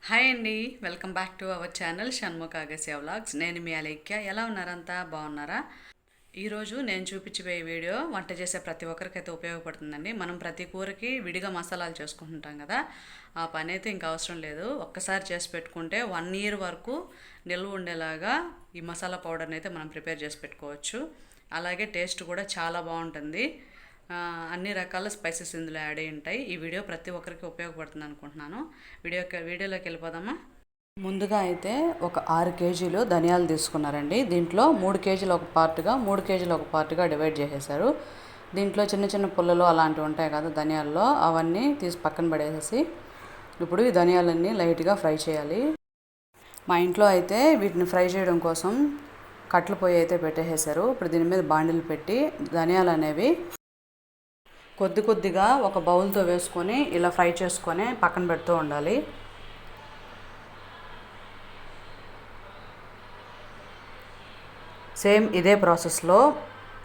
Hi అండి. Welcome back to our channel Shanmukha Agasya vlogs. నేను మీ అలేఖ్య. ఎలా ఉన్నారంతా? బాగున్నారా? ఈరోజు నేను చూపించబోయే వీడియో వంట చేసే ప్రతి ఒక్కరికైతే ఉపయోగపడుతుందండి. మనం ప్రతి కూరకి విడిగా మసాలాలు చేసుకుంటుంటాం కదా, ఆ పని అయితే ఇంకా అవసరం లేదు. ఒక్కసారి చేసి పెట్టుకుంటే 1 year వరకు నిల్వ ఉండేలాగా ఈ మసాలా పౌడర్ని అయితే మనం ప్రిపేర్ చేసి పెట్టుకోవచ్చు. అలాగే టేస్ట్ కూడా చాలా బాగుంటుంది. అన్ని రకాల స్పైసెస్ ఇందులో యాడ్ అయి ఉంటాయి. ఈ వీడియో ప్రతి ఒక్కరికి ఉపయోగపడుతుంది అనుకుంటున్నాను. వీడియోలోకి వెళ్ళిపోదామా? ముందుగా అయితే ఒక 6 kgలు ధనియాలు తీసుకున్నారండి. దీంట్లో 3 kgలు ఒక పార్ట్గా, 3 kgలు ఒక పార్ట్గా డివైడ్ చేసేసారు. దీంట్లో చిన్న చిన్న పుల్లలు అలాంటివి ఉంటాయి కదా ధనియాల్లో, అవన్నీ తీసి పక్కన పడేసేసి ఇప్పుడు ఈ ధనియాలన్నీ లైట్గా ఫ్రై చేయాలి. మా ఇంట్లో అయితే వీటిని ఫ్రై చేయడం కోసం కట్టెల పొయ్యి అయితే పెట్టేసేసారు. ఇప్పుడు దీని మీద బాండిల్ పెట్టి ధనియాలు అనేవి కొద్ది కొద్దిగా ఒక బౌల్తో వేసుకొని ఇలా ఫ్రై చేసుకొని పక్కన పెడుతూ ఉండాలి. సేమ్ ఇదే ప్రాసెస్లో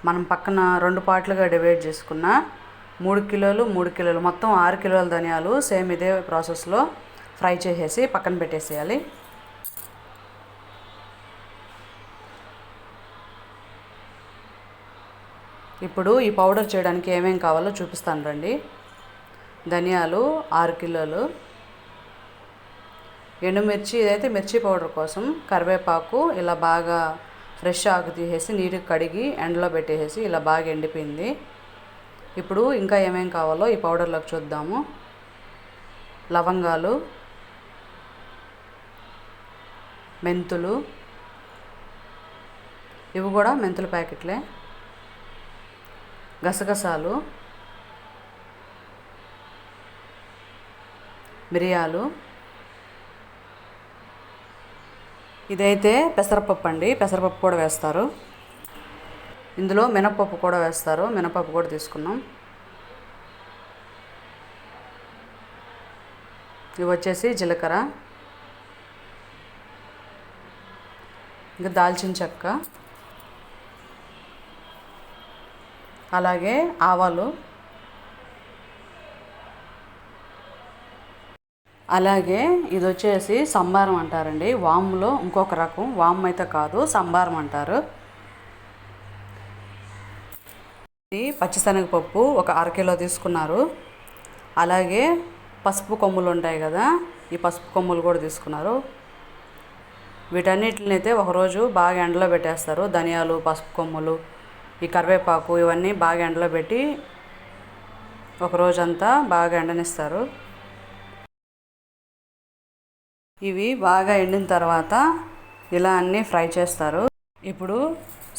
మనం పక్కన 2 పార్ట్లుగా డివైడ్ చేసుకున్న 3 కిలోలు 3 కిలోలు మొత్తం 6 కిలోల ధనియాలు సేమ్ ఇదే ప్రాసెస్లో ఫ్రై చేసేసి పక్కన పెట్టేసేయాలి. ఇప్పుడు ఈ పౌడర్ చేయడానికి ఏమేం కావాలో చూపిస్తాను రండి. ధనియాలు 6 కిలోలు, ఎండుమిర్చి, ఇదైతే మిర్చి పౌడర్ కోసం, కరివేపాకు ఇలా బాగా ఫ్రెష్ ఆకు తీసేసి నీటికి కడిగి ఎండలో పెట్టేసి ఇలా బాగా ఎండిపోయింది. ఇప్పుడు ఇంకా ఏమేం కావాలో ఈ పౌడర్లోకి చూద్దాము. లవంగాలు, మెంతులు, ఇవి కూడా మెంతుల ప్యాకెట్లే, గసగసాలు, మిరియాలు, ఇదైతే పెసరపప్పు అండి, పెసరపప్పు కూడా వేస్తారు. ఇందులో మినపప్పు కూడా వేస్తారు, మినపప్పు కూడా తీసుకున్నాం. ఇవి వచ్చేసి జీలకర్ర, ఇంకా దాల్చిన చెక్క, అలాగే ఆవాలు, అలాగే ఇది వచ్చేసి సంబారం అంటారండి. వాములో ఇంకొక రకం, వాము అయితే కాదు, సంబారం అంటారు. ఇది పచ్చిశనగపప్పు ఒక 1/2 కిలో తీసుకున్నారు. అలాగే పసుపు కొమ్ములు ఉంటాయి కదా, ఈ పసుపు కొమ్ములు కూడా తీసుకున్నారు. వీటన్నిటిని అయితే ఒకరోజు బాగా ఎండలో పెట్టేస్తారు. ధనియాలు, పసుపు కొమ్ములు, ఈ కరివేపాకు, ఇవన్నీ బాగా ఎండలో పెట్టి ఒకరోజంతా బాగా ఎండనిస్తారు. ఇవి బాగా ఎండిన తర్వాత ఇలా అన్నీ ఫ్రై చేస్తారు. ఇప్పుడు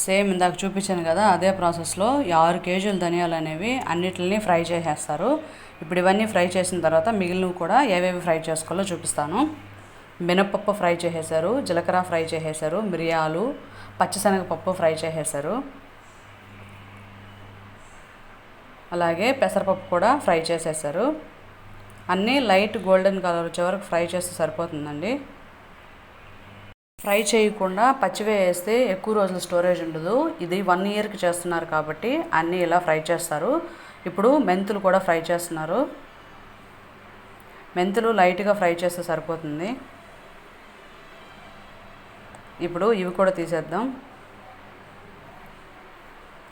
సేమ్ ఇందాక చూపించాను కదా, అదే ప్రాసెస్లో ఈ 6 kgల ధనియాలు అనేవి అన్నిటిని ఫ్రై చేసేస్తారు. ఇప్పుడు ఇవన్నీ ఫ్రై చేసిన తర్వాత మిగిలినవి కూడా ఏవేవి ఫ్రై చేసుకోవాలో చూపిస్తాను. మినపప్పు ఫ్రై చేసేసారు, జీలకర్ర ఫ్రై చేసేసారు, మిరియాలు, పచ్చిశనగపప్పు ఫ్రై చేసేసారు, అలాగే పెసరపప్పు కూడా ఫ్రై చేసేసారు. అన్నీ లైట్ గోల్డెన్ కలర్ వచ్చే వరకు ఫ్రై చేస్తే సరిపోతుందండి. ఫ్రై చేయకుండా పచ్చివే వేస్తే ఎక్కువ రోజులు స్టోరేజ్ ఉండదు. ఇది 1 yearకి చేస్తున్నారు కాబట్టి అన్నీ ఇలా ఫ్రై చేస్తారు. ఇప్పుడు మెంతులు కూడా ఫ్రై చేస్తున్నారు. మెంతులు లైట్గా ఫ్రై చేస్తే సరిపోతుంది. ఇప్పుడు ఇవి కూడా తీసేద్దాం.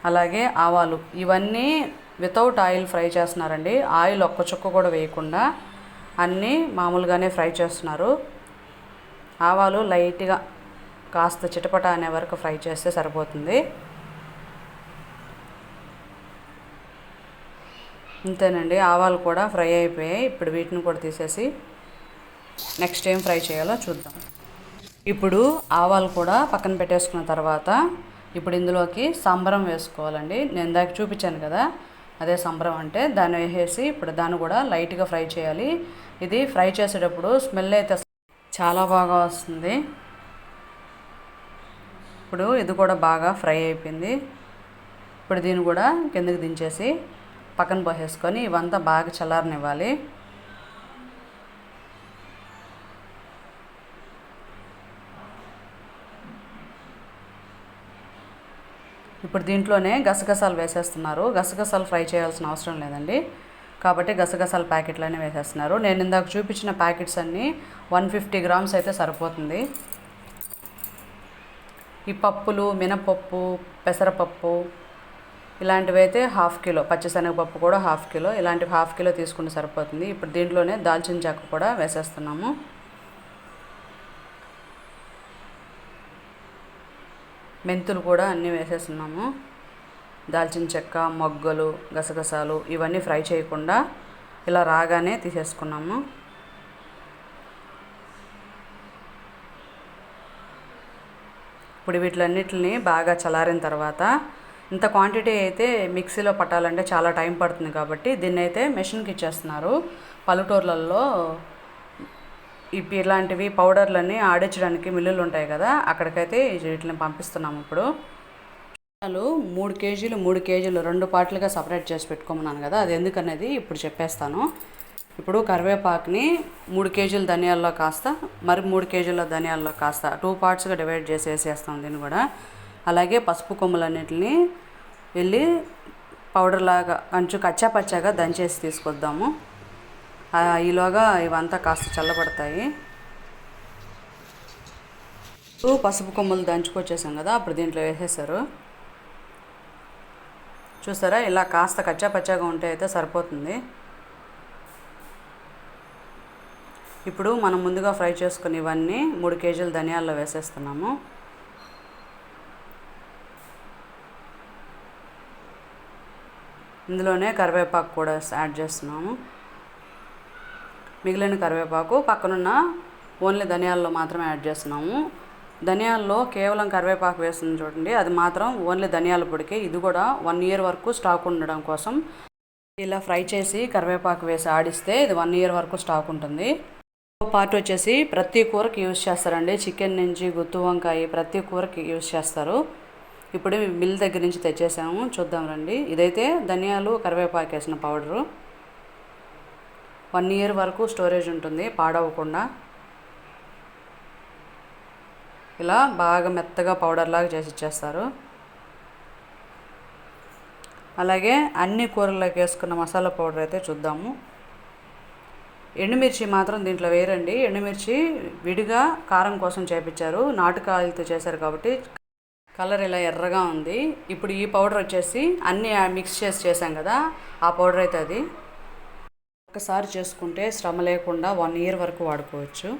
అలాగే ఆవాలు, ఇవన్నీ వితౌట్ ఆయిల్ ఫ్రై చేస్తున్నారండి. ఆయిల్ ఒక్క చుక్క కూడా వేయకుండా అన్నీ మామూలుగానే ఫ్రై చేస్తున్నారు. ఆవాలు లైట్గా కాస్త చిటపట అనే వరకు ఫ్రై చేస్తే సరిపోతుంది. అంతేనండి, ఆవాలు కూడా ఫ్రై అయిపోయాయి. ఇప్పుడు వీటిని కూడా తీసేసి నెక్స్ట్ ఏం ఫ్రై చేయాలో చూద్దాం. ఇప్పుడు ఆవాలు కూడా పక్కన పెట్టేసుకున్న తర్వాత ఇప్పుడు ఇందులోకి సంబరం వేసుకోవాలండి. నేను ఇందాక చూపించాను కదా, అదే సంబరం అంటే దాన్ని వేసేసి ఇప్పుడు దాన్ని కూడా లైట్గా ఫ్రై చేయాలి. ఇది ఫ్రై చేసేటప్పుడు స్మెల్ అయితే చాలా బాగా వస్తుంది. ఇప్పుడు ఇది కూడా బాగా ఫ్రై అయిపోయింది. ఇప్పుడు దీన్ని కూడా కిందకి దించేసి పక్కన పోసేసుకొని ఇవంతా బాగా చల్లారనివ్వాలి. ఇప్పుడు దీంట్లోనే గసగసాలు వేసేస్తున్నారు. గసగసాలు ఫ్రై చేయాల్సిన అవసరం లేదండి, కాబట్టి గసగసాల ప్యాకెట్లన్నీ వేసేస్తున్నారు. నేను ఇందాక చూపించిన ప్యాకెట్స్ అన్నీ 150 గ్రామ్స్ అయితే సరిపోతుంది. ఈ పప్పులు, మినపప్పు, పెసరపప్పు ఇలాంటివి అయితే 1/2 కిలో, పచ్చిశనగపప్పు కూడా 1/2 కిలో, ఇలాంటివి 1/2 కిలో తీసుకుంటే సరిపోతుంది. ఇప్పుడు దీంట్లోనే దాల్చిన చెక్క కూడా వేసేస్తున్నాము. మెంతులు కూడా అన్నీ వేసేస్తున్నాము. దాల్చిన చెక్క, మొగ్గలు, గసగసాలు ఇవన్నీ ఫ్రై చేయకుండా ఇలా రాగానే తీసేసుకున్నాము. ఇప్పుడు వీటిలన్నిటిని బాగా చల్లారిన తర్వాత, ఇంత క్వాంటిటీ అయితే మిక్సీలో పట్టాలంటే చాలా టైం పడుతుంది కాబట్టి దీన్ని అయితే మెషిన్కి ఇచ్చేస్తున్నారు. పల్లెటూర్లలో ఇలాంటివి పౌడర్లన్నీ ఆడించడానికి మిల్లులు ఉంటాయి కదా, అక్కడికైతే వీటిని పంపిస్తున్నాము. ఇప్పుడు 3 కేజీలు 3 కేజీలు 2 పార్ట్లుగా సపరేట్ చేసి పెట్టుకోమన్నాను కదా, అది ఎందుకనేది ఇప్పుడు చెప్పేస్తాను. ఇప్పుడు కరివేపాకుని 3 కేజీల ధనియాల్లో కాస్త, మరి 3 కేజీల ధనియాల్లో కాస్త 2 పార్ట్స్గా డివైడ్ చేసి వేసేస్తాం దీన్ని కూడా. అలాగే పసుపు కొమ్ములన్నిటిని వెళ్ళి పౌడర్ లాగా కొంచెం కచ్చాపచ్చాగా దంచేసి తీసుకొద్దాము. ఈలోగా ఇవంతా కాస్త చల్లబడతాయి. పసుపు కొమ్ములు దంచుకొచ్చేసాం కదా, అప్పుడు దీంట్లో వేసేసారు. చూసారా, ఇలా కాస్త కచ్చాపచ్చాగా ఉంటే అయితే సరిపోతుంది. ఇప్పుడు మనం ముందుగా ఫ్రై చేసుకుని ఇవన్నీ 3 కేజీల ధనియాల్లో వేసేస్తున్నాము. ఇందులోనే కరివేపాకు కూడా యాడ్ చేస్తున్నాము. మిగిలిన కరివేపాకు పక్కనున్న ఓన్లీ ధనియాల్లో మాత్రమే యాడ్ చేస్తున్నాము. ధనియాల్లో కేవలం కరివేపాకు వేస్తుంది చూడండి, అది మాత్రం ఓన్లీ ధనియాల పొడికి. ఇది కూడా 1 ఇయర్ వరకు స్టాక్ ఉండడం కోసం ఇలా ఫ్రై చేసి కరివేపాకు వేసి ఆడిస్తే ఇది 1 ఇయర్ వరకు స్టాక్ ఉంటుంది. పార్ట్ వచ్చేసి ప్రతి కూరకి యూజ్ చేస్తారండి. చికెన్ నుంచి గుత్తి వంకాయ ప్రతి కూరకి యూజ్ చేస్తారు. ఇప్పుడు మిల్ దగ్గర నుంచి తెచ్చేసాము, చూద్దాం రండి. ఇదైతే ధనియాలు కరివేపాకు వేసిన పౌడరు. 1 ఇయర్ వరకు స్టోరేజ్ ఉంటుంది పాడవకుండా. ఇలా బాగా మెత్తగా పౌడర్ లాగా చేసి ఇచ్చేస్తారు. అలాగే అన్ని కూరల్లోకి వేసుకున్న మసాలా పౌడర్ అయితే చూద్దాము. ఎండుమిర్చి మాత్రం దీంట్లో వేయరండి. ఎండుమిర్చి విడిగా కారం కోసం చేపించారు, నాటుకాయలతో చేశారు కాబట్టి కలర్ ఇలా ఎర్రగా ఉంది. ఇప్పుడు ఈ పౌడర్ వచ్చేసి అన్నీ మిక్స్ చేసి చేసాం కదా, ఆ పౌడర్ అయితే అది. ఒకసారి చేసుకుంటే శ్రమ లేకుండా 1 ఇయర్ వరకు వాడుకోవచ్చు.